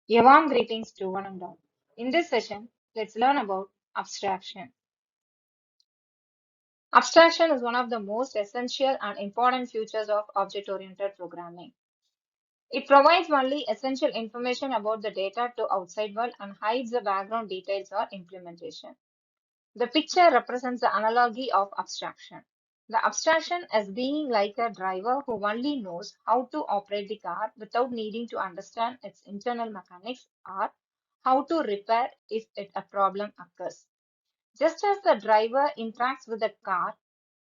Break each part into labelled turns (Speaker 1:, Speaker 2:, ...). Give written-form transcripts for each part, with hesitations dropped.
Speaker 1: A warm greetings to one and all. In this session, let's learn about abstraction. Abstraction is one of the most essential and important features of object-oriented programming. It provides only essential information about the data to outside world and hides the background details or implementation. The picture represents the analogy of abstraction. The abstraction as being like a driver who only knows how to operate the car without needing to understand its internal mechanics or how to repair if a problem occurs. Just as the driver interacts with the car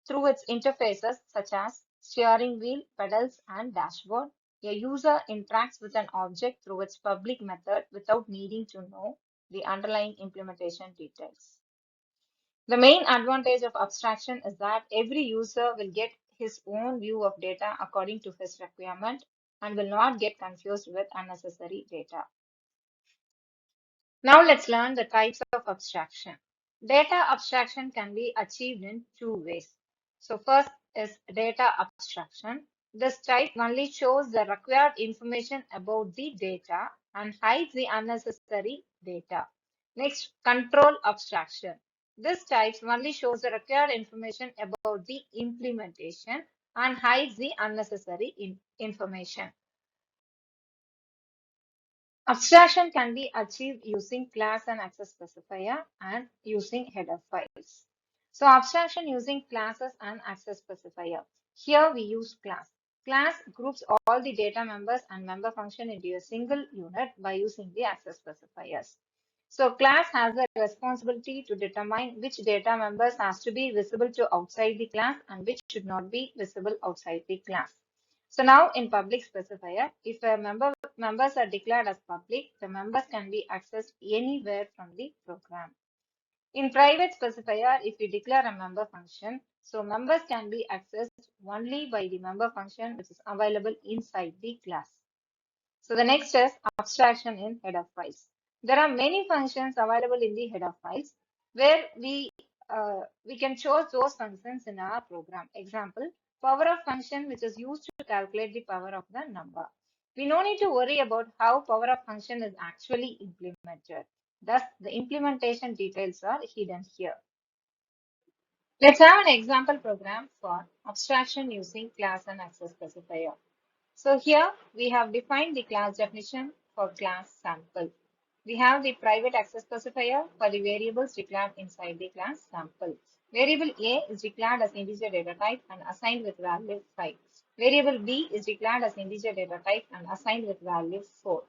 Speaker 1: through its interfaces such as steering wheel, pedals, and dashboard, a user interacts with an object through its public method without needing to know the underlying implementation details. The main advantage of abstraction is that every user will get his own view of data according to his requirement and will not get confused with unnecessary data. Now let's learn the types of abstraction. Data abstraction can be achieved in two ways. So first is data abstraction. This type only shows the required information about the data and hides the unnecessary data. Next, control abstraction. This type only shows the required information about the implementation and hides the unnecessary information. Abstraction can be achieved using class and access specifier and using header files. So abstraction using classes and access specifier. Here we use class. Class groups all the data members and member function into a single unit by using the access specifiers. So class has the responsibility to determine which data members has to be visible to outside the class and which should not be visible outside the class. So now in public specifier, if a members are declared as public, the members can be accessed anywhere from the program. In private specifier, if we declare a member function, so members can be accessed only by the member function which is available inside the class. So the next is abstraction in header files. There are many functions available in the header files where we can choose those functions in our program. Example, power of function which is used to calculate the power of the number. We no need to worry about how power of function is actually implemented. Thus, the implementation details are hidden here. Let's have an example program for abstraction using class and access specifier. So here we have defined the class definition for class sample. We have the private access specifier for the variables declared inside the class sample. Variable A is declared as integer data type and assigned with value 5. Variable B is declared as integer data type and assigned with value 4.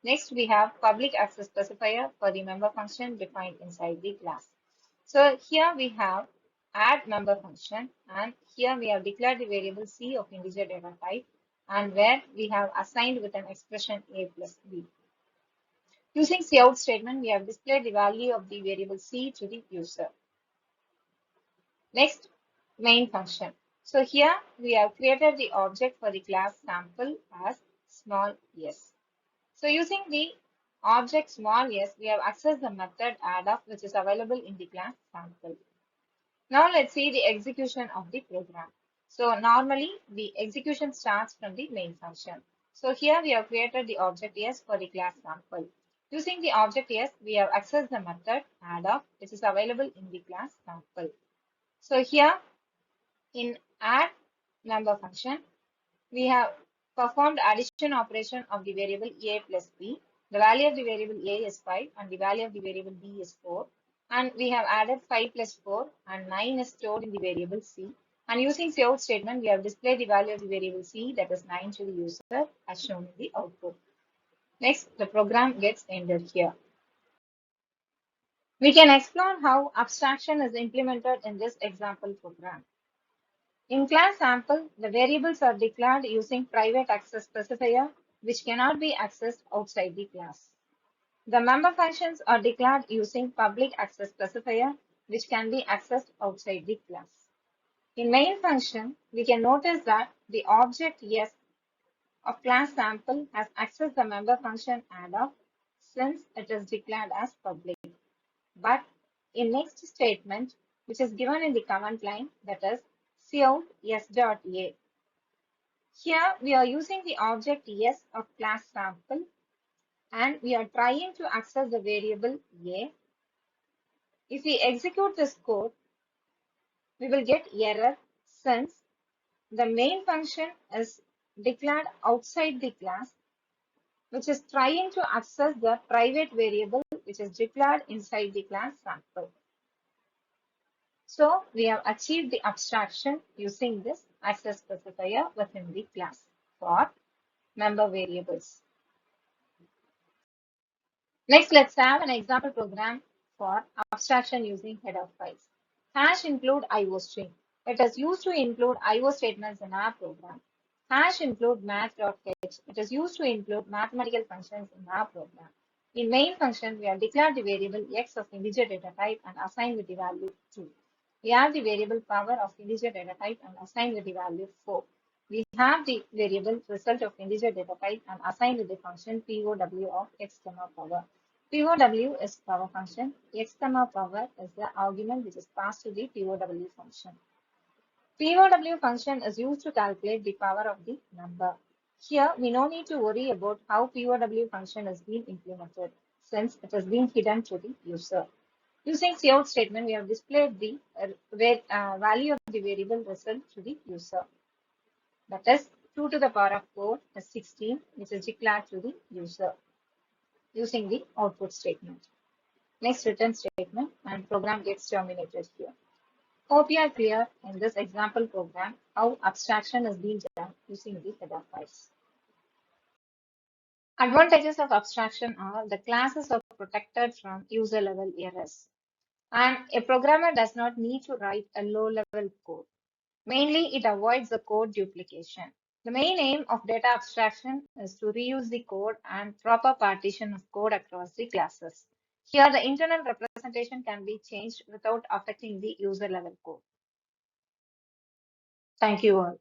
Speaker 1: Next, we have public access specifier for the member function defined inside the class. So here we have add member function, and here we have declared the variable C of integer data type and where we have assigned with an expression A plus B. Using cout statement, we have displayed the value of the variable C to the user. Next, main function. So here we have created the object for the class sample as small s. So using the object small s, we have accessed the method add-off which is available in the class sample. Now let's see the execution of the program. So normally the execution starts from the main function. So here we have created the object s for the class sample. Using the object s, we have accessed the method add-off which is available in the class sample. So here in add number function, we have performed addition operation of the variable a plus b. The value of the variable a is 5 and the value of the variable b is 4. And we have added 5 plus 4 and 9 is stored in the variable c. And using cout statement, we have displayed the value of the variable c, that is 9, to the user as shown in the output. Next, the program gets ended here. We can explore how abstraction is implemented in this example program. In class sample, the variables are declared using private access specifier, which cannot be accessed outside the class. The member functions are declared using public access specifier, which can be accessed outside the class. In main function, we can notice that the object s of class sample has accessed the member function add-off since it is declared as public. But in next statement, which is given in the command line, that is cout s.a. Here we are using the object s of class sample and we are trying to access the variable A. If we execute this code, we will get error since the main function is declared outside the class, which is trying to access the private variable which is declared inside the class sample. So we have achieved the abstraction using this access specifier within the class for member variables. Next, let's have an example program for abstraction using header files. Hash include IO string. It is used to include IO statements in our program. Hash include math.h. It is used to include mathematical functions in our program. In main function, we have declared the variable x of integer data type and assigned with the value 2. We have the variable power of integer data type and assigned with the value 4. We have the variable result of integer data type and assigned with the function POW of x comma power. POW is power function. X comma power is the argument which is passed to the POW function. POW function is used to calculate the power of the number. Here, we no need to worry about how POW function is being implemented since it has been hidden to the user. Using cout statement, we have displayed the value of the variable result to the user. That is 2 to the power of 4 is 16, which is declared to the user using the output statement. Next return statement and program gets terminated here. Hope you are clear in this example program how abstraction is being done using the header files. Advantages of abstraction are the classes are protected from user level errors. And a programmer does not need to write a low level code. Mainly, it avoids the code duplication. The main aim of data abstraction is to reuse the code and proper partition of code across the classes. Here, the internal representation can be changed without affecting the user level code. Thank you all.